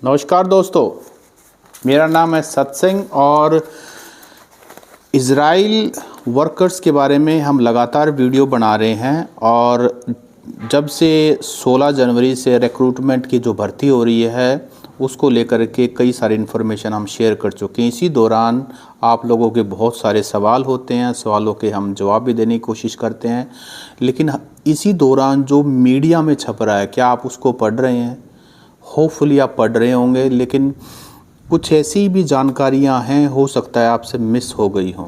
नमस्कार दोस्तों, मेरा नाम है सत्संग और इज़राइल वर्कर्स के बारे में हम लगातार वीडियो बना रहे हैं। और जब से 16 जनवरी से रिक्रूटमेंट की जो भर्ती हो रही है उसको लेकर के कई सारी इन्फॉर्मेशन हम शेयर कर चुके हैं। इसी दौरान आप लोगों के बहुत सारे सवाल होते हैं, सवालों के हम जवाब भी देने की कोशिश करते हैं। लेकिन इसी दौरान जो मीडिया में छप रहा है, क्या आप उसको पढ़ रहे हैं? होपफुली आप पढ़ रहे होंगे, लेकिन कुछ ऐसी भी जानकारियां हैं हो सकता है आपसे मिस हो गई हों।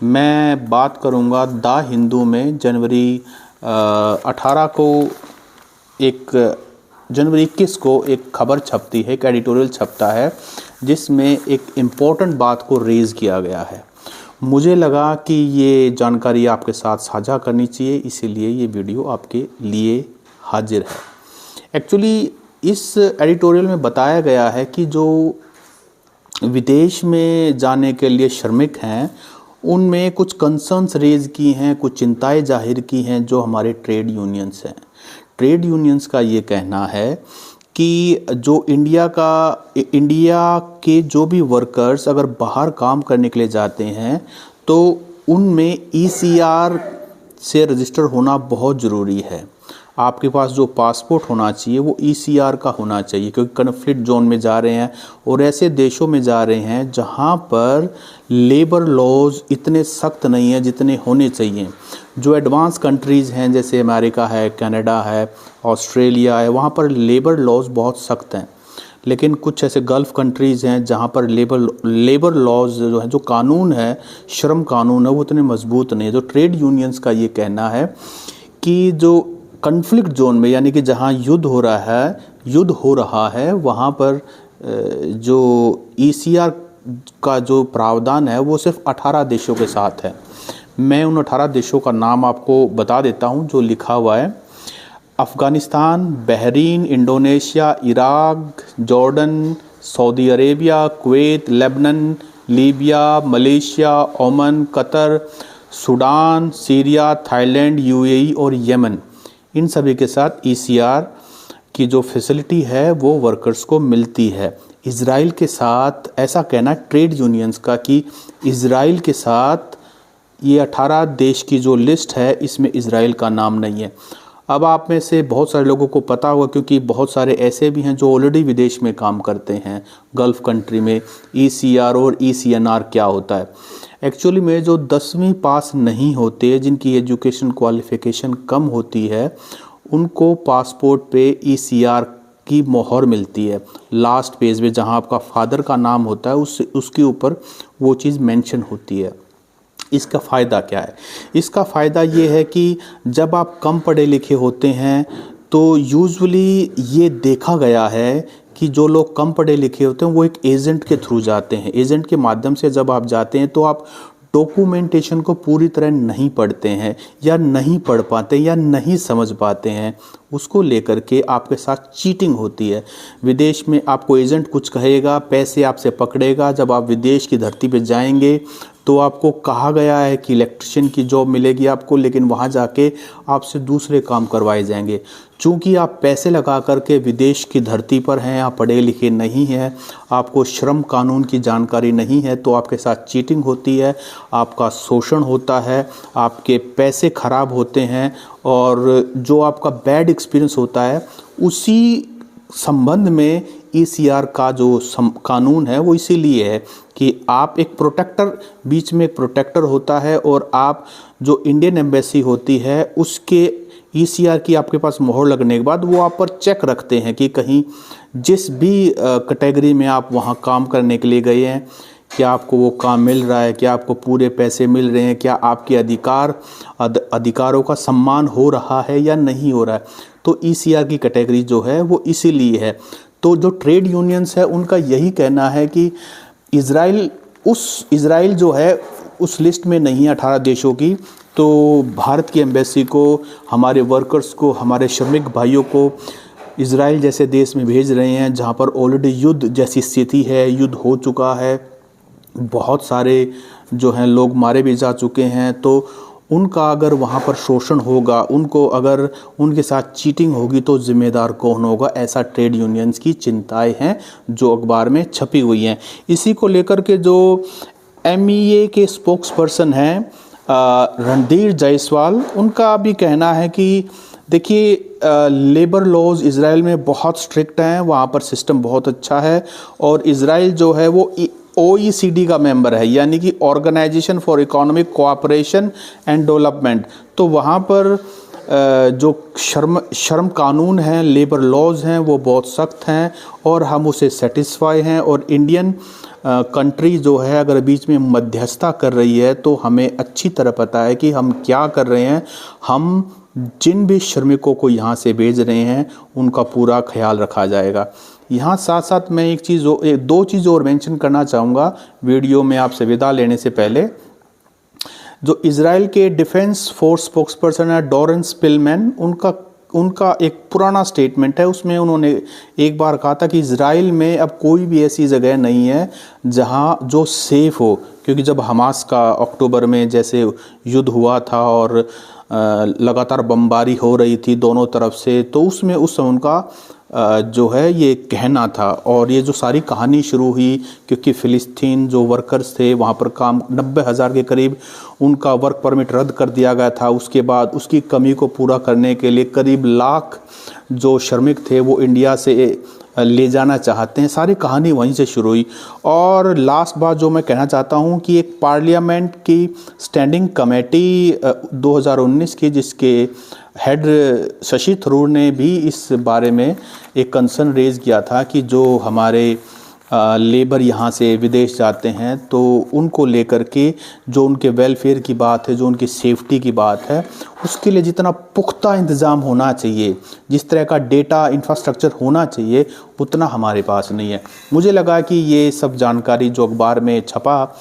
मैं बात करूंगा द हिंदू में जनवरी 18 को जनवरी 21 को एक खबर छपती है, एक एडिटोरियल छपता है जिसमें एक इम्पोर्टेंट बात को रेज़ किया गया है। मुझे लगा कि ये जानकारी आपके साथ साझा करनी चाहिए, इसीलिए ये वीडियो आपके लिए हाजिर है। एक्चुअली इस एडिटोरियल में बताया गया है कि जो विदेश में जाने के लिए श्रमिक हैं उनमें कुछ कंसर्न्स रेज की हैं, कुछ चिंताएं जाहिर की हैं जो हमारे ट्रेड यूनियंस हैं। ट्रेड यूनियंस का ये कहना है कि जो इंडिया के जो भी वर्कर्स अगर बाहर काम करने के लिए जाते हैं तो उनमें ECR से रजिस्टर होना बहुत ज़रूरी है। आपके पास जो पासपोर्ट होना चाहिए वो ECR का होना चाहिए, क्योंकि कन्फ्लिक्ट जोन में जा रहे हैं और ऐसे देशों में जा रहे हैं जहां पर लेबर लॉज इतने सख्त नहीं हैं जितने होने चाहिए। जो एडवांस कंट्रीज़ हैं जैसे अमेरिका है, कनाडा है, ऑस्ट्रेलिया है, वहां पर लेबर लॉज बहुत सख्त हैं। लेकिन कुछ ऐसे गल्फ़ कंट्रीज़ हैं जहाँ पर लेबर लॉज जो है, जो कानून है, श्रम कानून है, वो उतने मजबूत नहीं है। तो ट्रेड यूनियंस का ये कहना है कि जो कन्फ्लिक्ट जोन में, यानी कि जहाँ युद्ध हो रहा है वहाँ पर जो ECR का जो प्रावधान है वो सिर्फ 18 देशों के साथ है। मैं उन 18 देशों का नाम आपको बता देता हूँ जो लिखा हुआ है: Afghanistan, Bahrain, Indonesia, Iraq, Jordan, Saudi Arabia, Kuwait, Lebanon, Libya, Malaysia, Oman, Qatar, Sudan, Syria, Thailand, UAE और यमन। इन सभी के साथ ECR की जो फैसिलिटी है वो वर्कर्स को मिलती है। इज़राइल के साथ ऐसा कहना ट्रेड यूनियंस का कि इज़राइल के साथ ये 18 देश की जो लिस्ट है इसमें इज़राइल का नाम नहीं है। अब आप में से बहुत सारे लोगों को पता होगा, क्योंकि बहुत सारे ऐसे भी हैं जो ऑलरेडी विदेश में काम करते हैं, गल्फ़ कंट्री में, ECR और ECNR क्या होता है। एक्चुअली में जो 10वीं पास नहीं होते, जिनकी एजुकेशन क्वालिफ़िकेशन कम होती है, उनको पासपोर्ट पे ECR की मोहर मिलती है। लास्ट पेज में जहां आपका फादर का नाम होता है उसके ऊपर वो चीज़ मेंशन होती है। इसका फ़ायदा क्या है? इसका फ़ायदा ये है कि जब आप कम पढ़े लिखे होते हैं तो यूजुअली ये देखा गया है कि जो लोग कम पढ़े लिखे होते हैं वो एक एजेंट के थ्रू जाते हैं। एजेंट के माध्यम से जब आप जाते हैं तो आप डॉक्यूमेंटेशन को पूरी तरह नहीं पढ़ते हैं या नहीं पढ़ पाते या नहीं समझ पाते हैं। उसको लेकर के आपके साथ चीटिंग होती है। विदेश में आपको एजेंट कुछ कहेगा, पैसे आपसे पकड़ेगा। जब आप विदेश की धरती पे जाएंगे तो आपको कहा गया है कि इलेक्ट्रिशियन की जॉब मिलेगी आपको, लेकिन वहाँ जाके आपसे दूसरे काम करवाए जाएंगे। चूँकि आप पैसे लगा करके विदेश की धरती पर हैं, आप पढ़े लिखे नहीं हैं, आपको श्रम कानून की जानकारी नहीं है, तो आपके साथ चीटिंग होती है, आपका शोषण होता है, आपके पैसे खराब होते हैं और जो आपका बैड एक्सपीरियंस होता है उसी संबंध में ECR का जो कानून है वो इसीलिए है कि आप एक प्रोटेक्टर, बीच में एक प्रोटेक्टर होता है और आप जो इंडियन एम्बेसी होती है उसके ECR की आपके पास मोहर लगने के बाद वो आप पर चेक रखते हैं कि कहीं जिस भी कैटेगरी में आप वहाँ काम करने के लिए गए हैं, क्या आपको वो काम मिल रहा है, क्या आपको पूरे पैसे मिल रहे हैं, क्या आपके अधिकारों का सम्मान हो रहा है या नहीं हो रहा है। तो ECR की कैटेगरी जो है वो इसीलिए है। तो जो ट्रेड यूनियंस है उनका यही कहना है कि इज़राइल जो है उस लिस्ट में नहीं है 18 देशों की। तो भारत की एम्बेसी को, हमारे वर्कर्स को, हमारे श्रमिक भाइयों को इज़राइल जैसे देश में भेज रहे हैं जहां पर ऑलरेडी युद्ध जैसी स्थिति है, युद्ध हो चुका है, बहुत सारे जो हैं लोग मारे भी जा चुके हैं। तो उनका अगर वहाँ पर शोषण होगा, उनको अगर उनके साथ चीटिंग होगी तो जिम्मेदार कौन होगा, ऐसा ट्रेड यूनियंस की चिंताएं हैं जो अखबार में छपी हुई हैं। इसी को लेकर के जो MEA के स्पोक्स पर्सन हैं रणधीर जायसवाल, उनका भी कहना है कि देखिए लेबर लॉज इज़राइल में बहुत स्ट्रिक्ट हैं, वहाँ पर सिस्टम बहुत अच्छा है और इज़राइल जो है वो OECD का मेंबर है, यानी कि organisation for economic cooperation and development. तो वहाँ पर जो श्रम कानून हैं, लेबर लॉज हैं, वो बहुत सख्त हैं और हम उसे सेटिस्फाई हैं। और इंडियन कंट्री जो है अगर बीच में मध्यस्थता कर रही है तो हमें अच्छी तरह पता है कि हम क्या कर रहे हैं। हम जिन भी श्रमिकों को यहाँ से भेज रहे हैं उनका पूरा ख्याल रखा जाएगा। यहाँ साथ साथ मैं दो चीज़ और मेंशन करना चाहूँगा वीडियो में आपसे विदा लेने से पहले। जो इज़राइल के डिफेंस फोर्स स्पोक्सपर्सन है डोरन स्पिलमैन, उनका एक पुराना स्टेटमेंट है, उसमें उन्होंने एक बार कहा था कि इज़राइल में अब कोई भी ऐसी जगह नहीं है जहां जो सेफ़ हो, क्योंकि जब हमास का अक्टूबर में जैसे युद्ध हुआ था और लगातार बमबारी हो रही थी दोनों तरफ से, तो उसमें उस समय उनका जो है ये कहना था। और ये जो सारी कहानी शुरू हुई क्योंकि फ़िलिस्तीन जो वर्कर्स थे वहाँ पर काम 90,000 के करीब उनका वर्क परमिट रद्द कर दिया गया था। उसके बाद उसकी कमी को पूरा करने के लिए करीब लाख जो श्रमिक थे वो इंडिया से ले जाना चाहते हैं। सारी कहानी वहीं से शुरू हुई। और लास्ट बात जो मैं कहना चाहता हूँ कि एक पार्लियामेंट की स्टैंडिंग कमेटी 2019 की, जिसके हेड शशि थरूर ने भी इस बारे में एक कंसर्न रेज़ किया था कि जो हमारे लेबर यहाँ से विदेश जाते हैं तो उनको लेकर के जो उनके वेलफेयर की बात है, जो उनकी सेफ्टी की बात है, उसके लिए जितना पुख्ता इंतज़ाम होना चाहिए, जिस तरह का डेटा इंफ्रास्ट्रक्चर होना चाहिए, उतना हमारे पास नहीं है। मुझे लगा कि ये सब जानकारी जो अखबार में छपा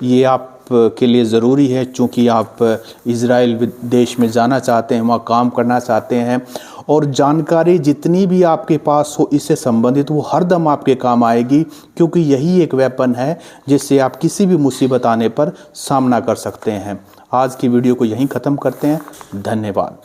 ये आप के लिए ज़रूरी है, चूँकि आप इज़राइल देश में जाना चाहते हैं, वहाँ काम करना चाहते हैं और जानकारी जितनी भी आपके पास हो इससे संबंधित वो हर दम आपके काम आएगी, क्योंकि यही एक वेपन है जिससे आप किसी भी मुसीबत आने पर सामना कर सकते हैं। आज की वीडियो को यहीं ख़त्म करते हैं। धन्यवाद।